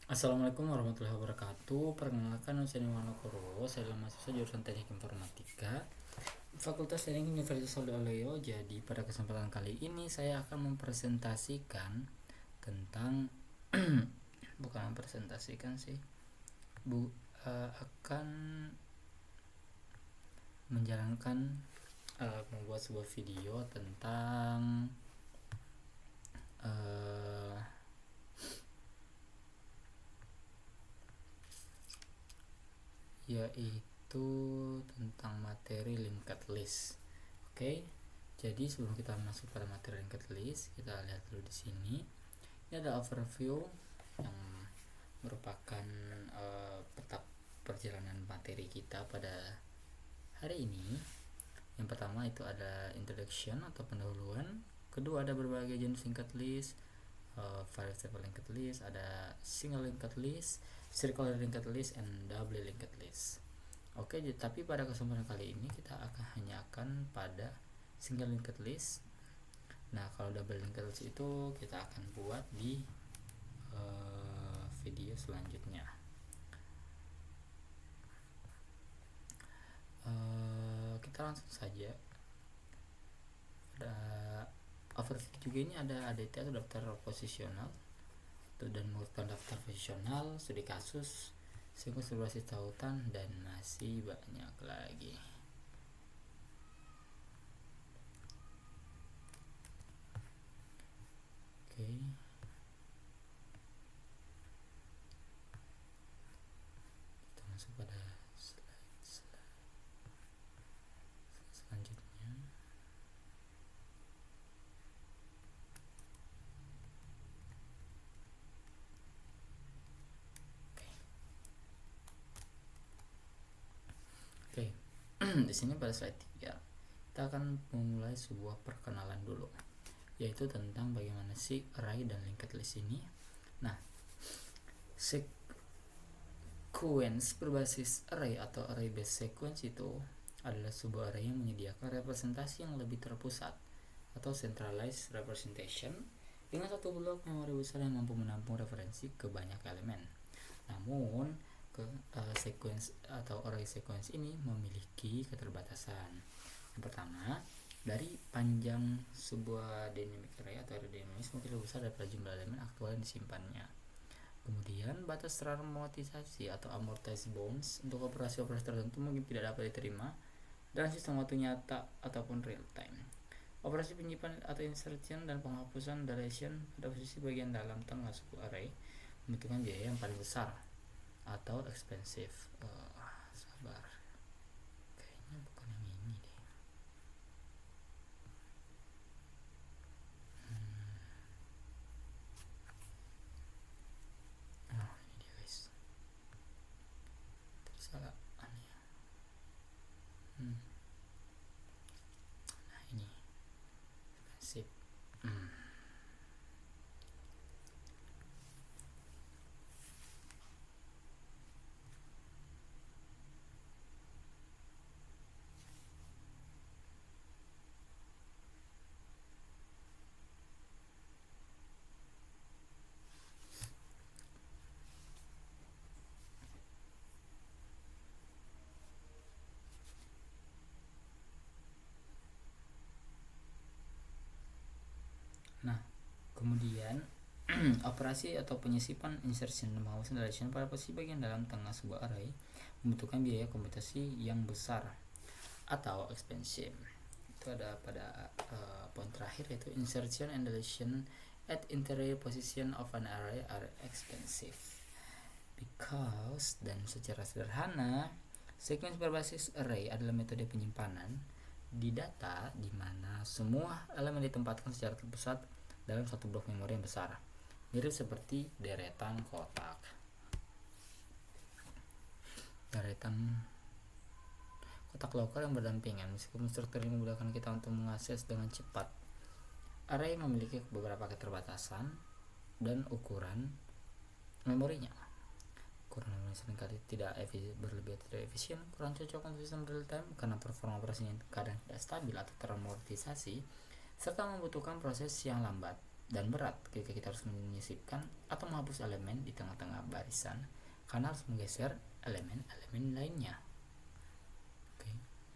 Assalamualaikum warahmatullahi wabarakatuh. Perkenalkan, nama saya Wanokoro. Saya adalah mahasiswa jurusan Teknik Informatika Fakultas Teknik Universitas Solo. Jadi pada kesempatan kali ini saya akan mempresentasikan tentang bukan mempresentasikan sih, akan menjalankan membuat sebuah video tentang yaitu tentang materi linked list. Oke. Jadi sebelum kita masuk pada materi linked list, kita lihat dulu di sini. Ini ada overview yang merupakan peta perjalanan materi kita pada hari ini. Yang pertama itu ada introduction atau pendahuluan. Kedua ada berbagai jenis linked list, variable linked list, ada single linked list, circular linked list, and double linked list. Oke, tapi pada kesempatan kali ini kita hanya akan pada single linked list. Nah, kalau double linked list itu kita akan buat di video selanjutnya. Kita langsung saja. Ada overview juga, ini ada ADT atau daftar posisional dan merupakan daftar posisional, studi kasus, siklus berbasis tautan, dan masih banyak lagi. Oke. Kita masuk pada slide selanjutnya. Oke. Di sini pada slide 3 kita akan memulai sebuah perkenalan dulu, yaitu tentang bagaimana sih array dan linked list ini. Nah, sequence berbasis array atau array based sequence itu adalah sebuah array yang menyediakan representasi yang lebih terpusat atau centralized representation dengan satu blok memori besar yang mampu menampung referensi ke banyak elemen. Namun sequence atau array sequence ini memiliki keterbatasan. Yang pertama, dari panjang sebuah dynamic array atau array dinamis mungkin lebih besar daripada jumlah elemen aktual yang disimpannya. Kemudian batas termotisasi atau amortized bounds untuk operasi-operasi tertentu mungkin tidak dapat diterima dalam sistem waktu nyata ataupun real time. Operasi penyimpanan atau insertion dan penghapusan deletion pada posisi bagian dalam tengah sebuah array membutuhkan biaya yang paling besar atau expensive. Sabar, kayaknya bukan yang ini deh. Ini dia guys, tersalah aneh. Nah ini sip. Nah, kemudian operasi atau penyisipan insertion dan penghapusan deletion pada posisi bagian dalam tengah sebuah array membutuhkan biaya komputasi yang besar atau expensive. Itu ada pada poin terakhir, yaitu insertion and deletion at interior position of an array are expensive because, dan secara sederhana, sequence berbasis array adalah metode penyimpanan di data di mana semua elemen ditempatkan secara terpusat dalam satu blok memori yang besar, mirip seperti deretan kotak. Deretan kotak lokal yang berdampingan. Meskipun struktur ini memudahkan kita untuk mengakses dengan cepat, array memiliki beberapa keterbatasan dan ukuran memorinya. Ukuran memori seringkali tidak berlebih tidak efisien, kurang cocok untuk sistem real time karena performa operasinya kadang tidak stabil atau termortisasi, serta membutuhkan proses yang lambat. dan berat ketika kita harus menyisipkan atau menghapus elemen di tengah-tengah barisan karena harus menggeser elemen-elemen lainnya. Oke,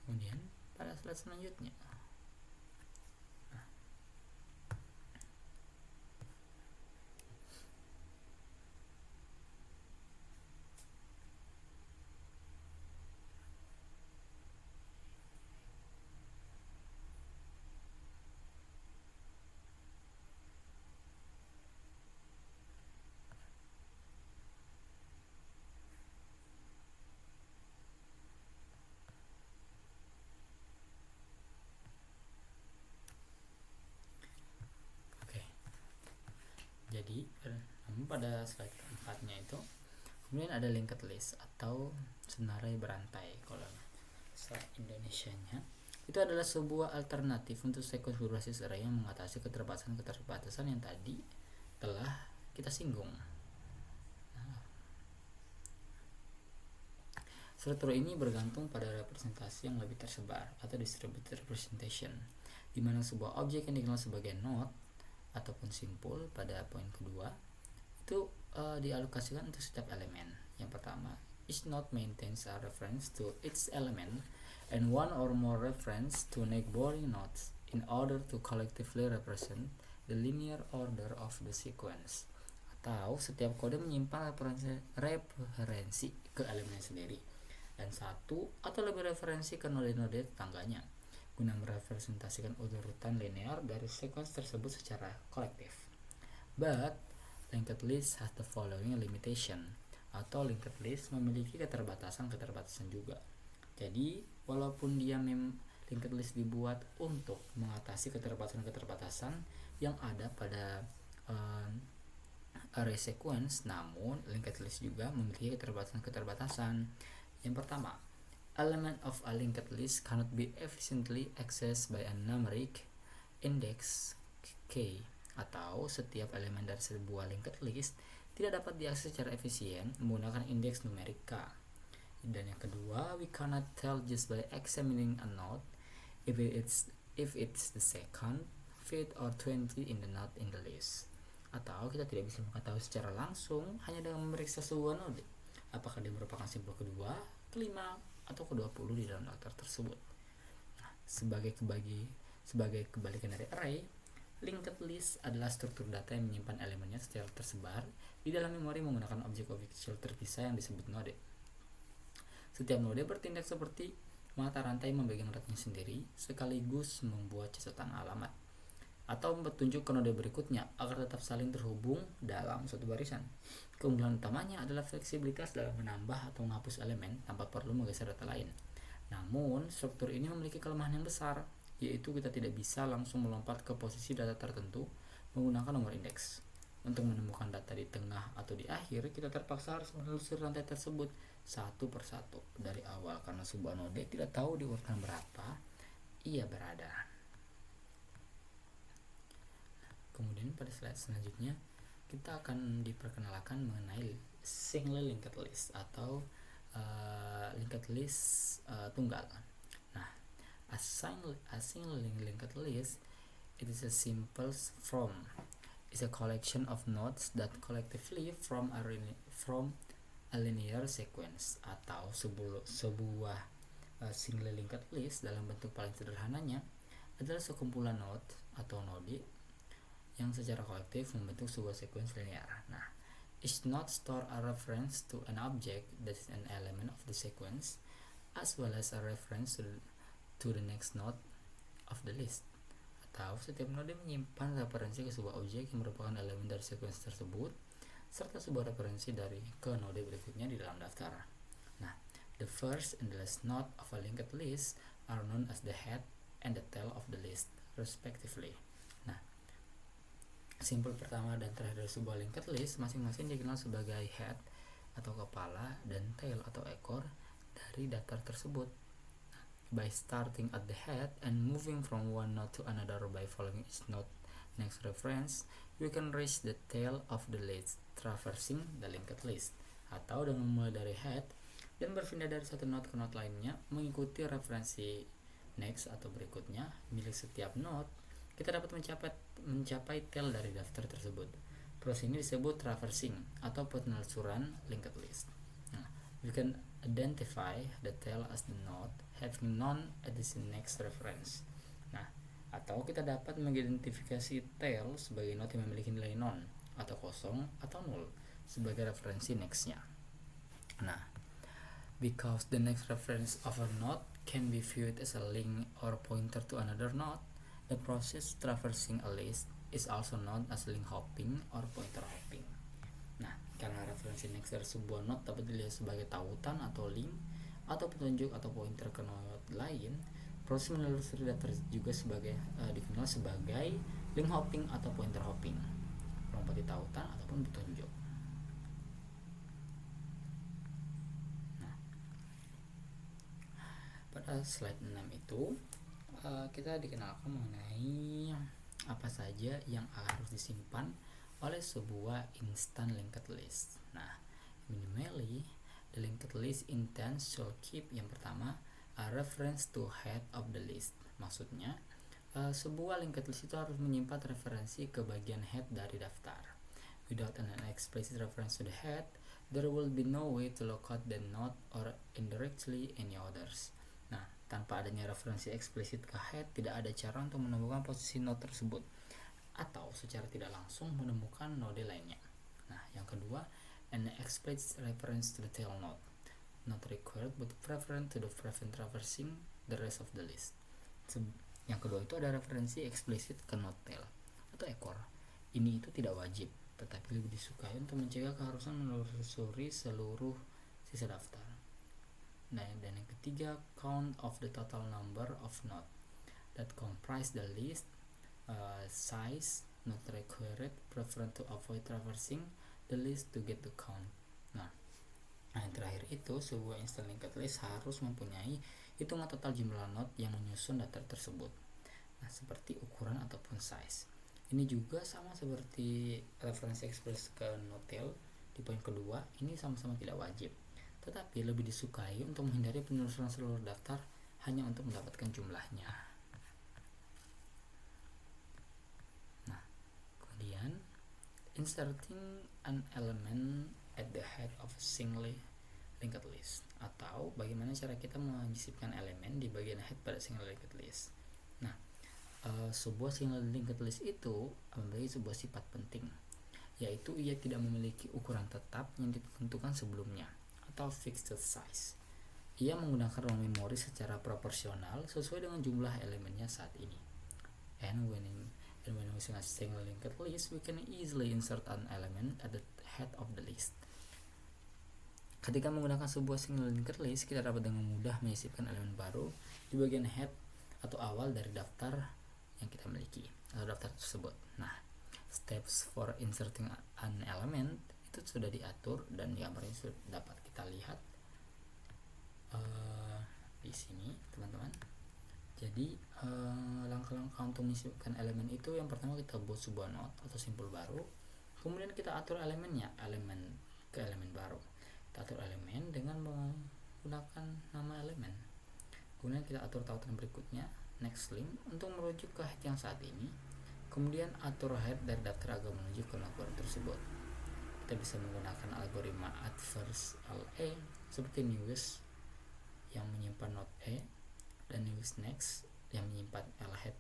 kemudian pada slide selanjutnya. Jadi pada slide keempatnya itu kemudian ada linked list atau senarai berantai kalau bahasa Indonesianya. Itu adalah sebuah alternatif untuk sequence berbasis array yang mengatasi keterbatasan yang tadi telah kita singgung. Struktur ini bergantung pada representasi yang lebih tersebar atau distributed representation, di mana sebuah objek yang dikenal sebagai node ataupun simpul pada poin kedua itu dialokasikan untuk setiap elemen. Yang pertama, each node maintains a reference to its element and one or more reference to neighboring nodes in order to collectively represent the linear order of the sequence. Atau setiap kode menyimpan referensi ke elemen sendiri dan satu atau lebih referensi ke node-node tetangganya guna merepresentasikan urutan linear dari sequence tersebut secara kolektif. But linked list has the following limitation, atau linked list memiliki keterbatasan juga. Jadi walaupun dia linked list dibuat untuk mengatasi keterbatasan yang ada pada array sequence, namun linked list juga memiliki keterbatasan. Yang pertama, element of a linked list cannot be efficiently accessed by a numeric index k, atau setiap elemen dari sebuah linked list tidak dapat diakses secara efisien menggunakan indeks numerik k. Dan yang kedua, we cannot tell just by examining a node if it's the second, fifth, or 20 in the node in the list. Atau kita tidak bisa mengetahui secara langsung hanya dengan memeriksa sebuah node apakah dia merupakan simpul kedua, kelima, atau ke-20 di dalam daftar tersebut. Nah, sebagai kebalikan dari array, linked list adalah struktur data yang menyimpan elemennya secara tersebar di dalam memori menggunakan objek-objek kecil terpisah yang disebut node. Setiap node bertindak seperti mata rantai membagi datanya sendiri sekaligus membuat catatan alamat atau petunjuk ke node berikutnya agar tetap saling terhubung dalam suatu barisan. Keunggulan utamanya adalah fleksibilitas dalam menambah atau menghapus elemen tanpa perlu menggeser data lain. Namun, struktur ini memiliki kelemahan yang besar, yaitu kita tidak bisa langsung melompat ke posisi data tertentu menggunakan nomor indeks. Untuk menemukan data di tengah atau di akhir, kita terpaksa harus menelusuri rantai tersebut satu persatu dari awal karena sebuah node tidak tahu di urutan berapa ia berada. Kemudian pada slide selanjutnya kita akan diperkenalkan mengenai single linked list atau linked list tunggal. Nah, a single linked list, it is a simple form. It's a collection of nodes that collectively from a linear sequence. Atau sebuah single linked list dalam bentuk paling sederhananya adalah sekumpulan node atau node yang secara kolektif membentuk sebuah sequence linear. Nah, each node store a reference to an object that is an element of the sequence, as well as a reference to the next node of the list. Atau setiap node menyimpan referensi ke sebuah objek yang merupakan elemen dari sequence tersebut, serta sebuah referensi dari ke node berikutnya di dalam daftar. Nah, the first and the last node of a linked list are known as the head and the tail of the list, respectively. Simpul pertama dan terakhir dari sebuah linked list masing-masing dikenal sebagai head atau kepala dan tail atau ekor dari daftar tersebut. By starting at the head and moving from one node to another by following each node next reference, you can reach the tail of the list, traversing the linked list. Atau dengan memulai dari head dan berpindah dari satu node ke node lainnya mengikuti referensi next atau berikutnya milik setiap node kita dapat mencapai tail dari daftar tersebut. Proses ini disebut traversing atau penelusuran linked list. Nah, we can identify the tail as the node having none at the next reference. Nah, atau kita dapat mengidentifikasi tail sebagai node yang memiliki nilai none atau kosong atau null sebagai referensi nextnya. Nah, because the next reference of a node can be viewed as a link or pointer to another node, the process traversing a list is also known as link hopping or pointer hopping. Nah, karena referensi next dari sebuah node dapat dilihat sebagai tautan atau link atau petunjuk atau pointer ke node lain, proses menelusuri data juga dikenal sebagai link hopping atau pointer hopping, melompati tautan ataupun petunjuk. Nah, pada slide 6 itu kita dikenalkan mengenai apa saja yang harus disimpan oleh sebuah instant linked list. Nah, minimally the linked list intent should keep, yang pertama, a reference to head of the list. Maksudnya, sebuah linked list itu harus menyimpan referensi ke bagian head dari daftar. Without an explicit reference to the head, there will be no way to locate the node or indirectly any others. Nah, tanpa adanya referensi eksplisit ke head, tidak ada cara untuk menemukan posisi node tersebut atau secara tidak langsung menemukan node lainnya. Nah, yang kedua, an explicit reference to the tail node. Not required but preferred to the prevent traversing the rest of the list. Yang kedua itu ada referensi eksplisit ke node tail atau ekor. Ini itu tidak wajib, tetapi lebih disukai untuk mencegah keharusan menelusuri seluruh sisa daftar. Nah, dan yang ketiga, count of the total number of nodes that comprise the list, size, not required, prefer to avoid traversing the list to get the count. Nah, yang terakhir itu, sebuah instant linked list harus mempunyai hitungan total jumlah node yang menyusun daftar tersebut. Nah, seperti ukuran ataupun size. Ini juga sama seperti referensi ekspres ke node tail di poin kedua, ini sama-sama tidak wajib, tetapi lebih disukai untuk menghindari penelusuran seluruh daftar hanya untuk mendapatkan jumlahnya. Nah, kemudian inserting an element at the head of a single linked list, atau bagaimana cara kita menyisipkan elemen di bagian head pada single linked list. Nah, sebuah single linked list itu memiliki sebuah sifat penting, yaitu ia tidak memiliki ukuran tetap yang ditentukan sebelumnya atau fixed size. Ia menggunakan ruang memori secara proporsional sesuai dengan jumlah elemennya saat ini. And when using a single linked list, we can easily insert an element at the head of the list. Ketika menggunakan sebuah single linked list, kita dapat dengan mudah menyisipkan elemen baru di bagian head atau awal dari daftar yang kita miliki atau daftar tersebut. Nah, steps for inserting an element itu sudah diatur dan gambarnya sudah dapat kita lihat di sini, teman-teman. Jadi langkah-langkah untuk menyisipkan elemen itu, yang pertama kita buat sebuah node atau simpul baru, kemudian kita atur elemennya, elemen ke elemen baru. Kita atur elemen dengan menggunakan nama elemen. Kemudian kita atur tautan berikutnya, next link, untuk merujuk ke head yang saat ini. Kemudian atur head dari daftar agar menuju ke node baru tersebut. Kita bisa menggunakan algoritma add first LA seperti newest yang menyimpan node E dan newest next yang menyimpan L head,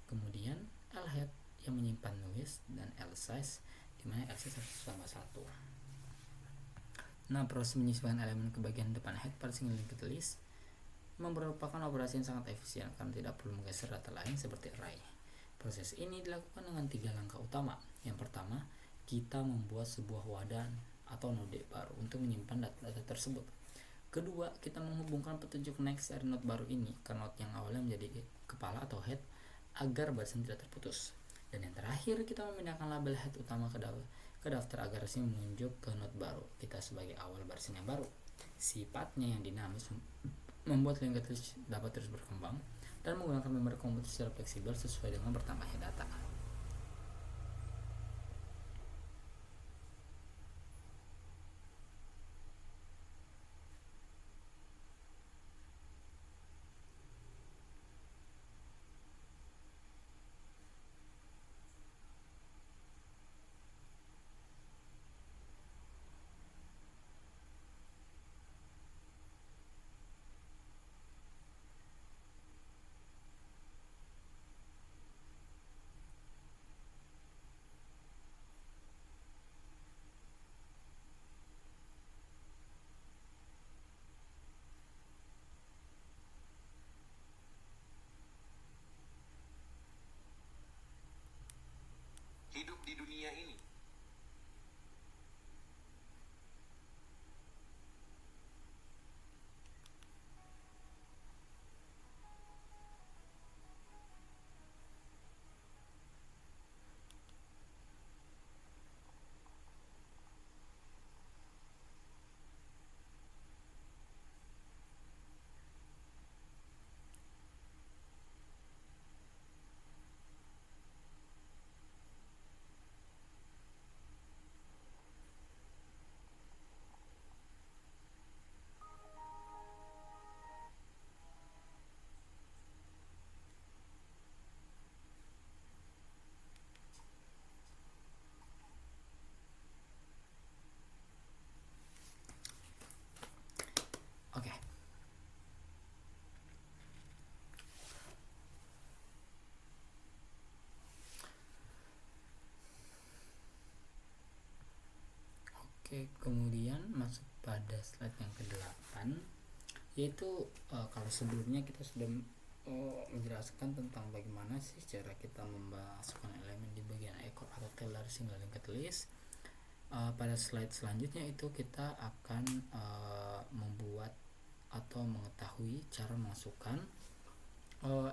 kemudian L head yang menyimpan newest, dan L size di mana L size harus sama 1. Nah, proses menyisipkan elemen ke bagian depan head pada single linked list merupakan operasi yang sangat efisien karena tidak perlu menggeser data lain seperti array. Proses ini dilakukan dengan 3 langkah utama. Yang pertama, kita membuat sebuah wadah atau node baru untuk menyimpan data tersebut. Kedua, kita menghubungkan petunjuk next dari node baru ini ke node yang awalnya menjadi kepala atau head agar barisan tidak terputus. Dan yang terakhir, kita memindahkan label head utama ke daftar agar resmi menunjuk ke node baru kita sebagai awal barisan yang baru. Sifatnya yang dinamis membuat linked list dapat terus berkembang dan menggunakan memori komputer secara fleksibel sesuai dengan bertambahnya data. Oke, kemudian masuk pada slide yang ke-8, yaitu kalau sebelumnya kita sudah menjelaskan tentang bagaimana sih cara kita memasukkan elemen di bagian ekor atau tail dari single linked list. Pada slide selanjutnya itu kita akan membuat atau mengetahui cara memasukkan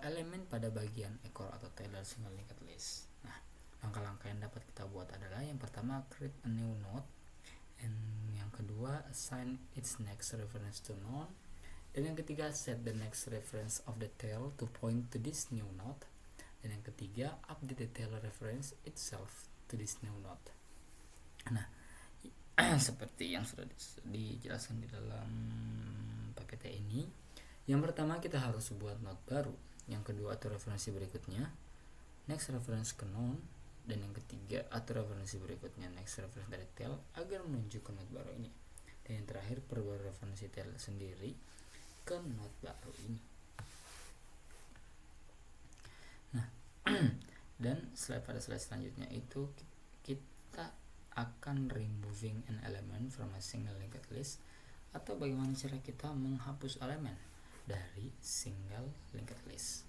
elemen pada bagian ekor atau tail dari single linked list. Nah, langkah-langkah yang dapat kita buat adalah yang pertama, create a new node, dan yang kedua, assign its next reference to none, dan yang ketiga, set the next reference of the tail to point to this new node, dan yang ketiga, update the tail reference itself to this new node. Nah, seperti yang sudah dijelaskan di dalam PPT ini, yang pertama kita harus buat node baru, yang kedua atur referensi berikutnya, next reference ke none, dan yang ketiga atur referensi berikutnya, next reference dari tail agar menuju ke node baru ini, dan yang terakhir perbarui referensi tail sendiri ke node baru ini. Nah, dan pada slide selanjutnya itu kita akan removing an element from a single linked list, atau bagaimana cara kita menghapus elemen dari single linked list.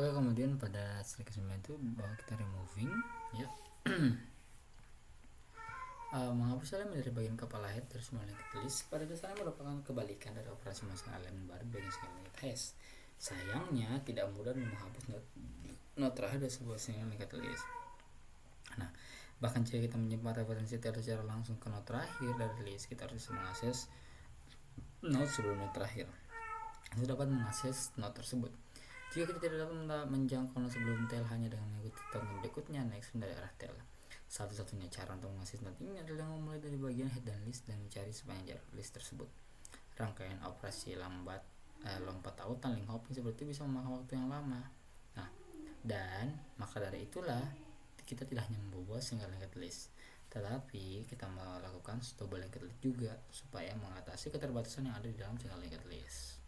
Oke, kemudian pada slide ke-9 itu bahwa kita removing ya. Menghapus elemen dari bagian kepala head dari semua linked list pada dasarnya merupakan kebalikan dari operasi memasukkan elemen baru di bagian single linked list. Sayangnya tidak mudah menghapus not terakhir dari sebuah single linked list. Nah, bahkan jika kita menyimpan referensi teori secara langsung ke not terakhir dari list, kita harus bisa mengakses not sebelum not terakhir. Kita dapat mengakses not tersebut. Jika kita tidak dapat menjangkau not sebelum tail hanya dengan mengikuti token berikutnya next dari arah tail. Satu-satunya cara untuk mengakses not ini adalah memulai dari bagian head dan list dan mencari sepanjang jarak list tersebut. Rangkaian operasi lompat tautan link hopping seperti bisa memakan waktu yang lama. Nah, dan maka dari itulah kita tidak hanya membawa single linked list, tetapi kita melakukan double linked list juga supaya mengatasi keterbatasan yang ada di dalam single linked list.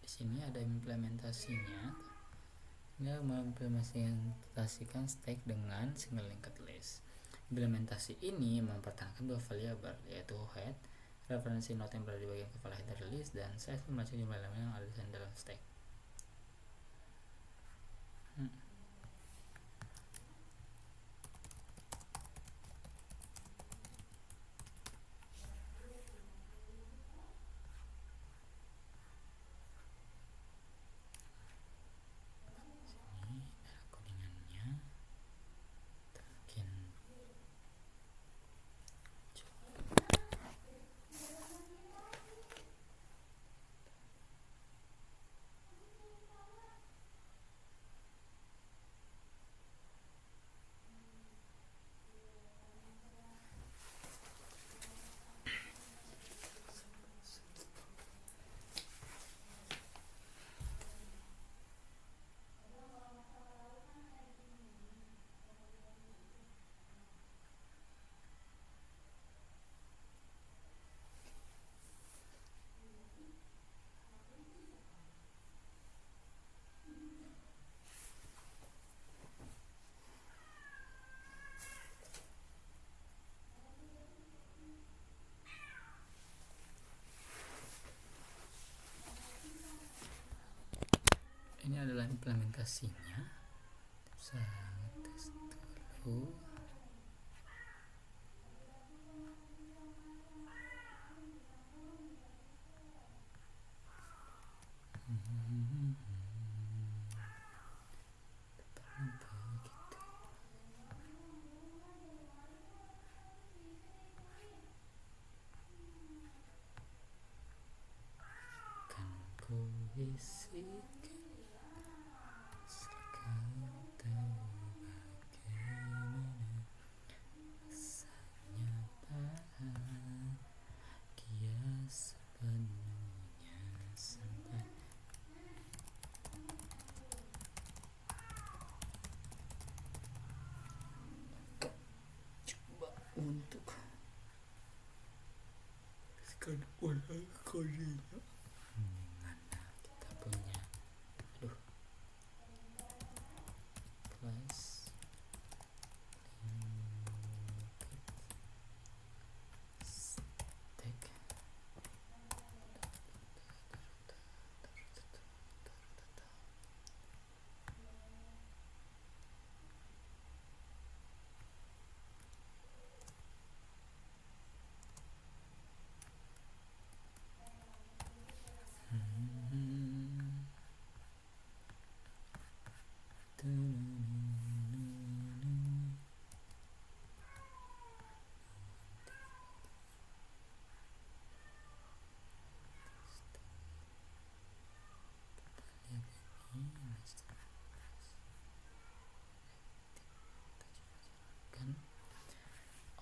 Di sini ada implementasinya. Ini mengimplementasikan stack dengan single linked list. Implementasi ini mempertahankan dua variabel, yaitu head, referensi not yang berada di bagian kepala head dari list, dan size membaca jumlah elemen yang ada di dalam stack. Ini adalah implementasinya. Saya tes dulu. Untuk scan ulang kodenya. Mana kita punya plus stack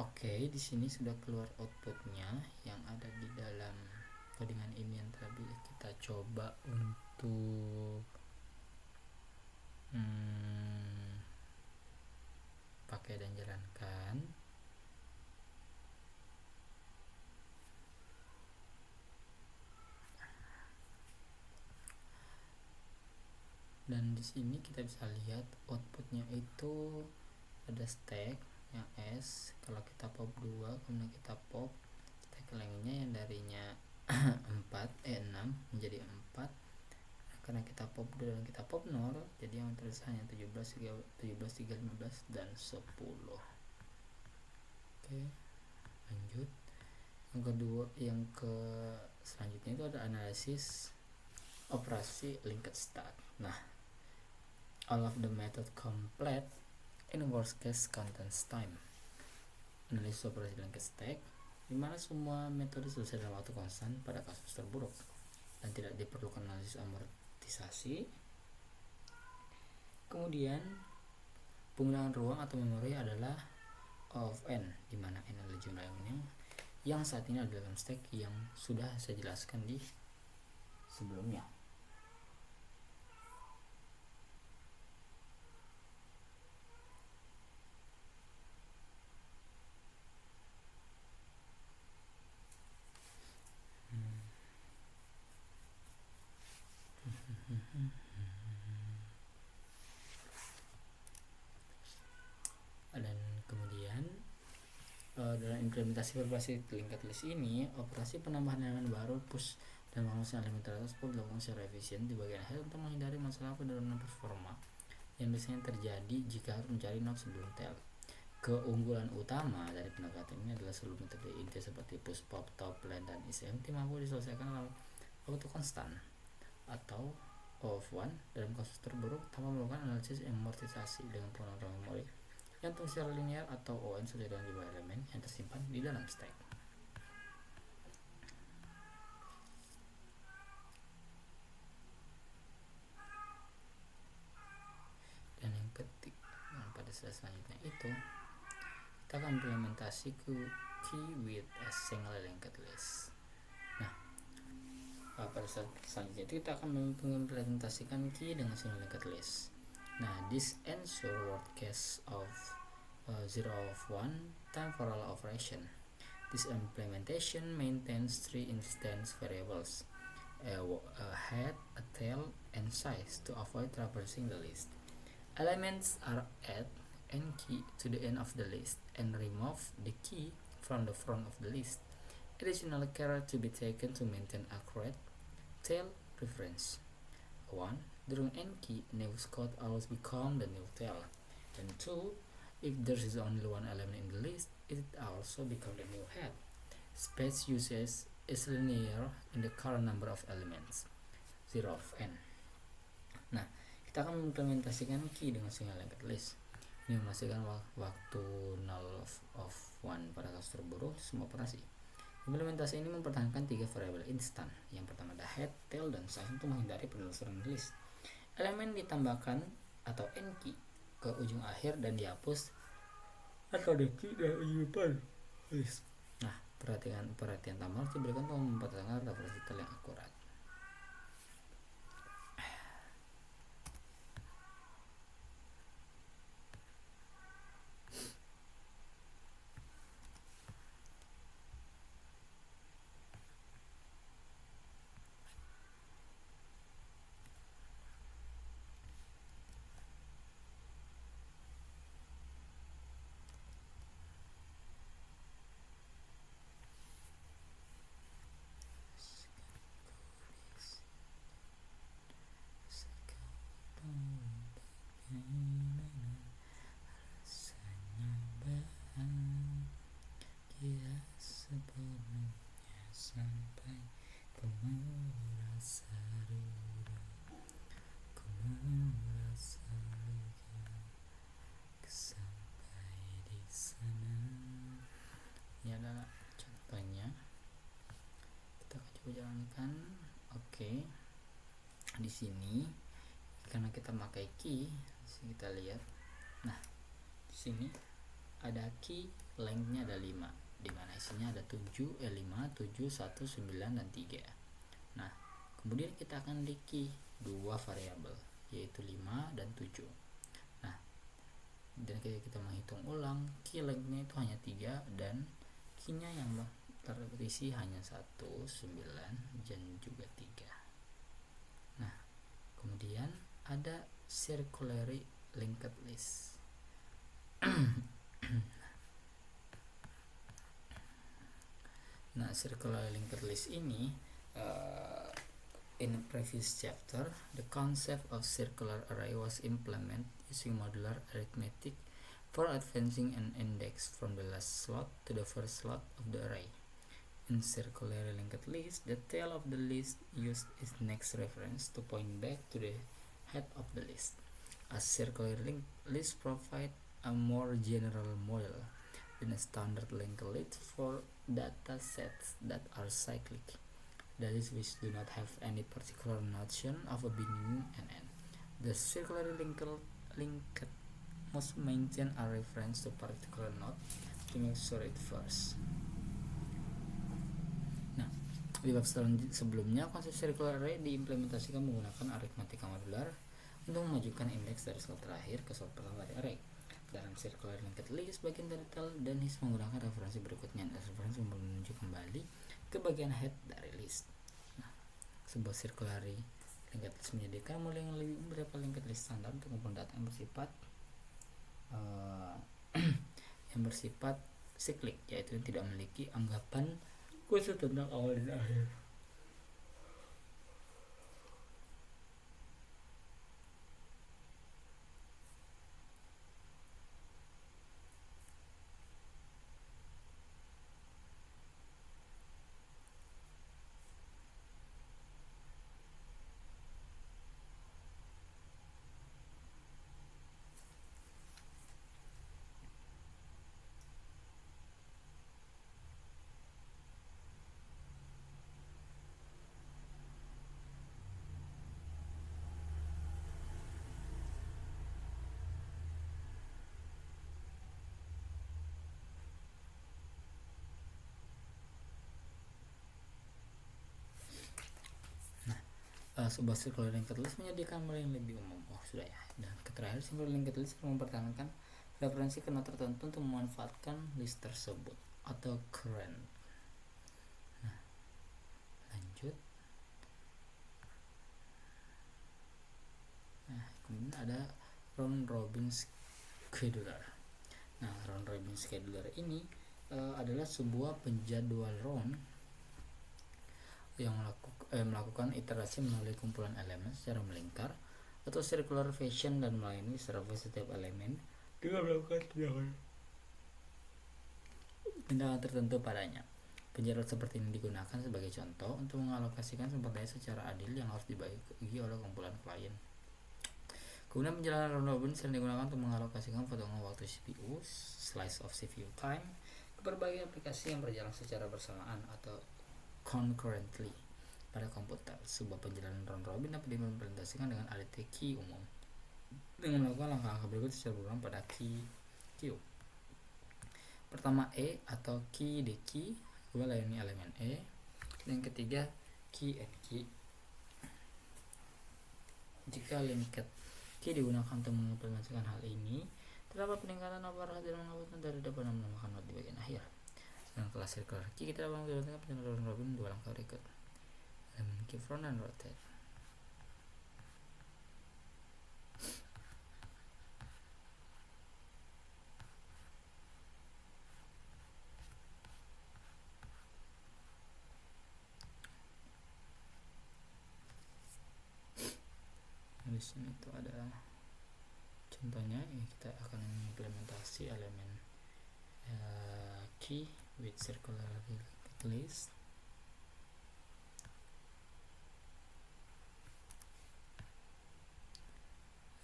Oke, di sini sudah keluar outputnya yang ada di dalam codingan ini yang tadi kita coba untuk herankan. Dan di sini kita bisa lihat outputnya itu ada stack yang S. Kalau kita pop 2 kemudian kita pop stack lengthnya yang darinya 6 menjadi 4. Karena kita pop 2 dan kita pop 0, jadi yang terus hanya 17, 3, 15 dan 10. Oke, lanjut. Yang kedua, selanjutnya itu ada analisis operasi linked stack. Nah, all of the method complete in worst case contains time. Analisis operasi linked stack di mana semua metode selesai dalam waktu konstan pada kasus terburuk dan tidak diperlukan analisis amortisasi. Kemudian penggunaan ruang atau memori adalah O of n, di mana n adalah jumlah elemen yang saat ini ada dalam stack yang sudah saya jelaskan di sebelumnya. Dan kemudian dalam implementasi berbasis linked list ini, operasi penambahan elemen baru push dan pengurusan elemen tersebut dilakukan secara efisien di bagian akhir untuk menghindari masalah penurunan performa yang biasanya terjadi jika harus mencari node sebelum tail. Keunggulan utama dari pendekatan ini adalah seluruh metode inti seperti push, pop, top, land, dan isempty mampu diselesaikan dalam waktu konstan atau O of 1 dalam kasus terburuk tanpa melakukan analisis amortisasi dengan penggunaan ruang memori yang secara linear atau ON sesuai dengan jumlah elemen yang tersimpan di dalam stack. Dan yang pada slide selanjutnya itu kita akan implementasi key with a single linked list. Nah, pada slide selanjutnya itu kita akan mengimplementasikan key dengan single linked list. Nah, this ensure worst case of 0 of 1 time for all operation. This implementation maintains 3 instance variables, a head, a tail, and size to avoid traversing the list. Elements are add n key to the end of the list and remove the key from the front of the list. Additional care to be taken to maintain accurate tail reference. 1. During n key, new code always become the new tail. And 2. If there is only one element in the list, it also become the new head. Space usage is linear in the current number of elements, 0 of n. Nah, kita akan mengimplementasikan key dengan single linked list. Ini memastikan waktu null of 1 pada kasus terburuk semua operasi. Implementasi ini mempertahankan 3 variabel instan. Yang pertama ada head, tail, dan size untuk menghindari penelusuran list. Elemen ditambahkan atau n key ke ujung akhir dan dihapus atau the key dari ujung depan list. Nah, perhatian tambah harus diberikan untuk mempertahankan referensi tail yang akurat. Ini adalah contohnya, kita akan coba jalankan. Oke, di sini karena kita pakai key, kita lihat. Nah, di sini ada key lengthnya ada 5, di mana isinya ada 7, 5, 7, 1, 9, dan 3. Nah, kemudian kita akan di key 2 variabel yaitu 5 dan 7. Nah, dan ketika kita menghitung ulang, key length-nya itu hanya 3 dan key-nya yang terisi hanya 1, 9 dan juga 3. Nah, kemudian ada circularly linked list. Nah, circularly linked list ini in a previous chapter, the concept of circular array was implemented using modular arithmetic for advancing an index from the last slot to the first slot of the array. In circularly linked list, the tail of the list used its next reference to point back to the head of the list. A circular linked list provides a more general model than a standard linked list for data sets that are cyclic, that is, which do not have any particular notion of a beginning and end. The circularly linked must maintain a reference to particular node to make sure it first. Nah, di bab sebelumnya, konsep circular array diimplementasikan menggunakan aritmatika modular untuk memajukan indeks dari slot terakhir ke slot pertama dari array. Dalam circular linked list, bagian dari tail dan his menggunakan referensi berikutnya. Referensi menunjuk kembali ke bagian head dari list. Nah, sebuah circularly linked list menyediakan model yang lebih beberapa linked list standar untuk mengumpulkan data yang bersifat siklik, yaitu yang tidak memiliki anggapan khusus tentang awal dan akhir. Sebuah circular linked list menyediakan model yang lebih umum. Sudah ya. Dan terakhir, circular linked list mempertahankan referensi ke node tertentu untuk memanfaatkan list tersebut atau current. Nah, lanjut. Nah, kemudian ada round robin scheduler. Nah, round robin scheduler ini adalah sebuah penjadwal round yang melakukan iterasi melalui kumpulan elemen secara melingkar atau circular fashion dan melayani server setiap elemen dengan melakukan tindakan tertentu padanya. Penjadwal seperti ini digunakan sebagai contoh untuk mengalokasikan sumber daya secara adil yang harus dibagi oleh kumpulan klien. Kemudian penjalanan round robin sering digunakan untuk mengalokasikan potongan waktu CPU, slice of CPU time, ke berbagai aplikasi yang berjalan secara bersamaan atau concurrently pada komputer. Sebuah penjalanan round robin dapat diimplementasikan dengan ADT key umum dengan melakukan langkah-langkah berikut secara berulang pada key Q. Pertama, E atau key the key, kedua layani elemen E, dan ketiga key and key. Jika linked key digunakan untuk mengimplementasikan hal ini, terdapat peningkatan operasi dan mengaburkan dari dapat menambahkan node di bagian akhir. Dalam kelas circular key, kita dapat menggunakan penjalanan round robin dua langkah berikut. Elemen key front dan rotate. Di sini itu ada contohnya, kita akan mengimplementasi elemen key with circular linked list.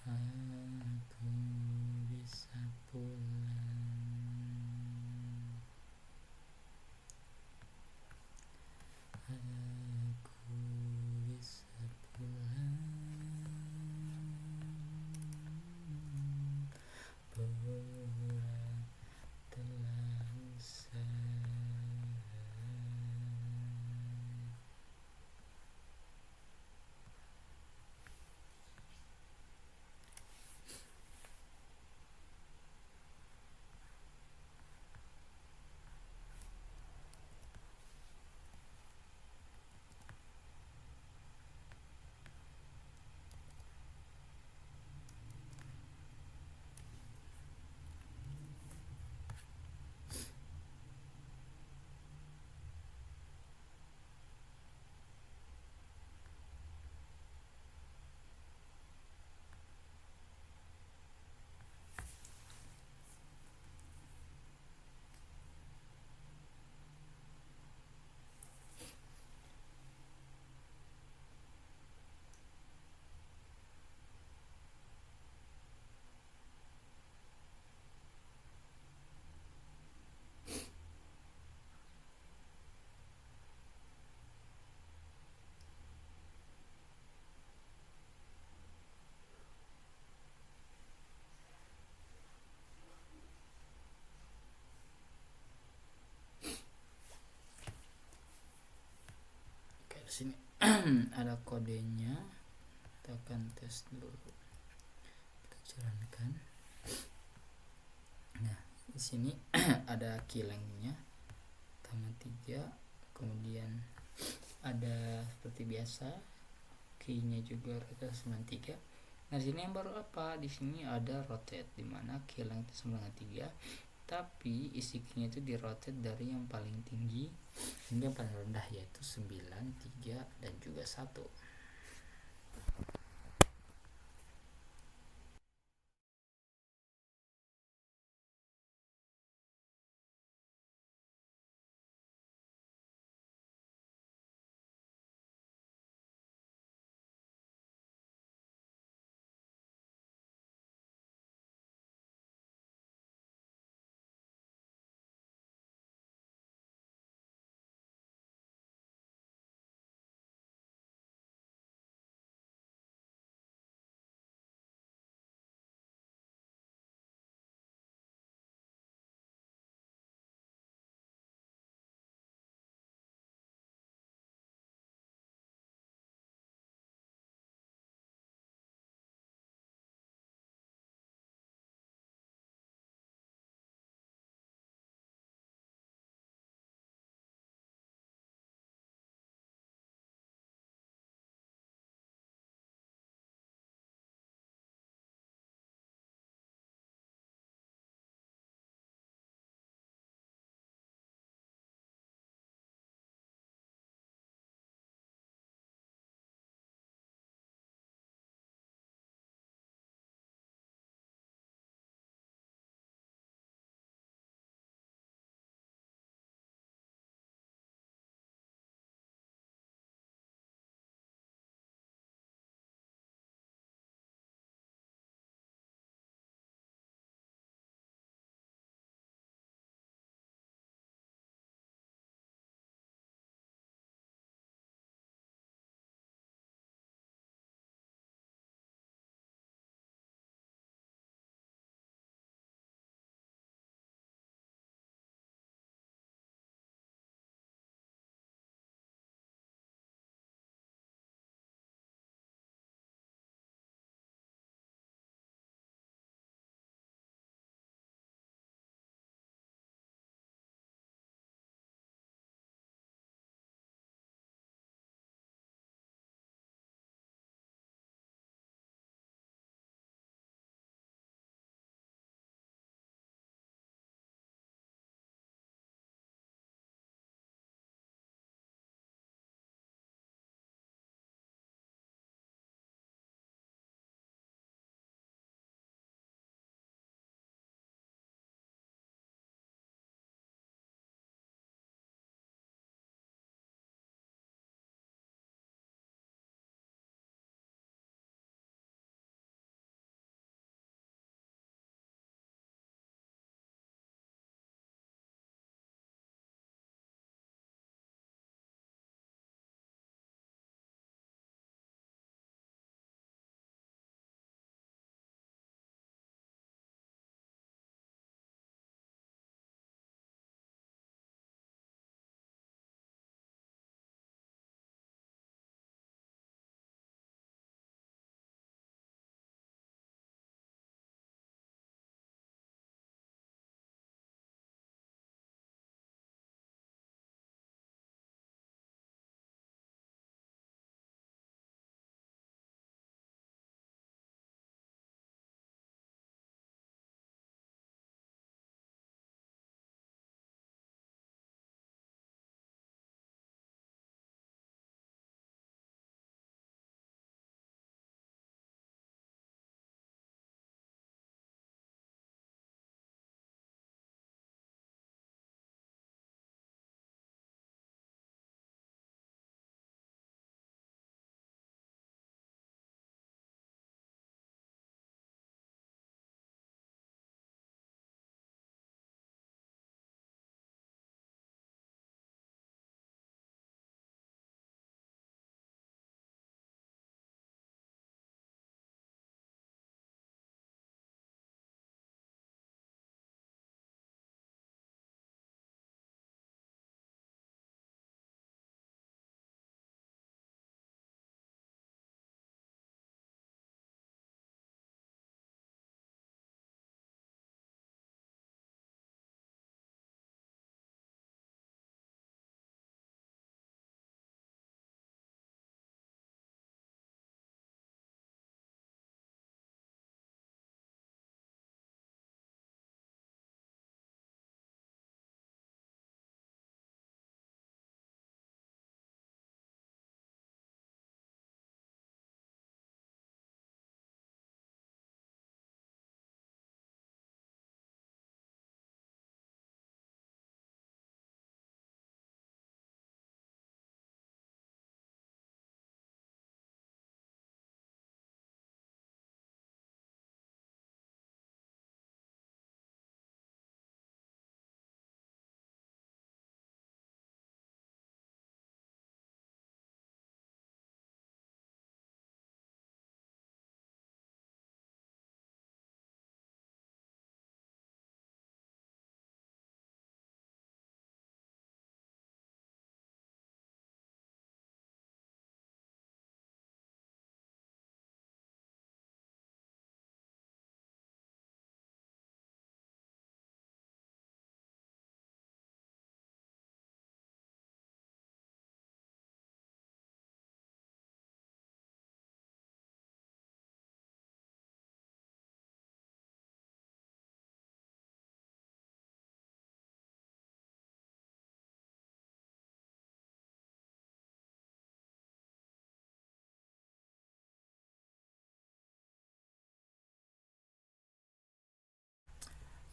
Aku bisa pulang. Aku bisa pulang. Berat telah usai. sini ada kodenya, kita akan tes dulu, kita jalankan. Nah di sini ada keylengthnya tambah 3, kemudian ada seperti biasa key-nya juga rata 93. Nah sini yang baru apa, di sini ada rotate, dimana keylength itu 93, tapi isi key-nya itu di rotate dari yang paling tinggi hingga yang paling rendah, yaitu 9, 3, dan juga 1.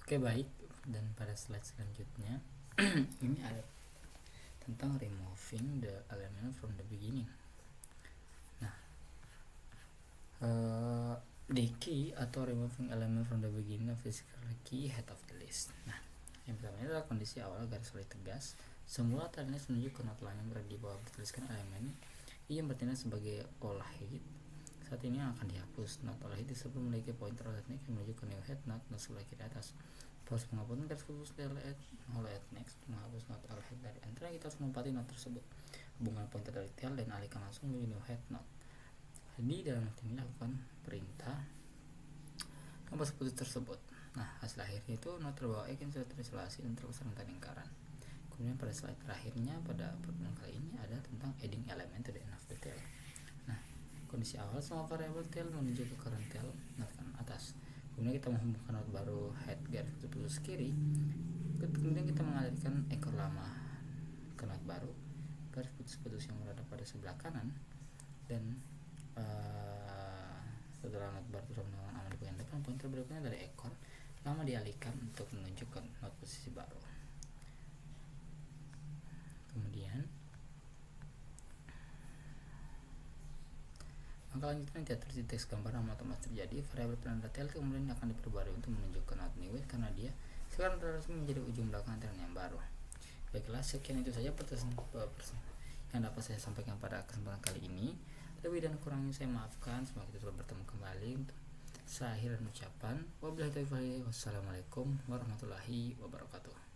Oke, baik, dan pada slide selanjutnya ini ada tentang removing the element from the beginning. Nah, the key atau removing element from the beginning of physical key head of the list. Nah, yang pertama adalah kondisi awal garis list tegas. Semula tanda list menunjuk ke not line yang berada di bawah bertuliskan elemen yang bertindak sebagai all head. Saat ini yang akan dihapus. Not all head disebut memiliki pointer all head next yang menuju ke new head, not sebelah kiri atas. Proses penghapuskan garis khusus dari all head next, menghapus not all head dari enter, kita harus menempati not tersebut. Hubungan pointer dari tail dan alihkan langsung menuju new head not. Jadi dalam not ini lakukan perintah tanpa putus tersebut. Nah, hasil akhirnya itu not terbawa yang sudah terisolasi dan terpasang tentang lingkaran. Kemudian pada slide terakhirnya pada pertemuan kali ini ada tentang adding element to the end of the tail. Nah, kondisi awal semua variabel tail menuju ke current tail not kanan atas. Kemudian kita menghubungkan not baru head garis putus kiri. Kemudian kita mengalirkan ekor lama ke not baru garis putus yang berada pada sebelah kanan, dan setelah not baru sudah menemukan aman di bagian depan, pointer berikutnya dari ekor lama dialihkan untuk menunjukkan not posisi baru. Kemudian langkah lanjutan diatur di teks gambar yang otomatis terjadi. Variabel penanda tail kemudian akan diperbarui untuk menunjukkan not new width karena dia sekarang telah resmi menjadi ujung belakang tail yang baru. Baiklah, sekian itu saja yang dapat saya sampaikan pada kesempatan kali ini. Lebih dan kurangnya saya maafkan. Semoga kita dapat bertemu kembali. Saya akhir ucapan wabillahi taufiq, wassalamualaikum warahmatullahi wabarakatuh.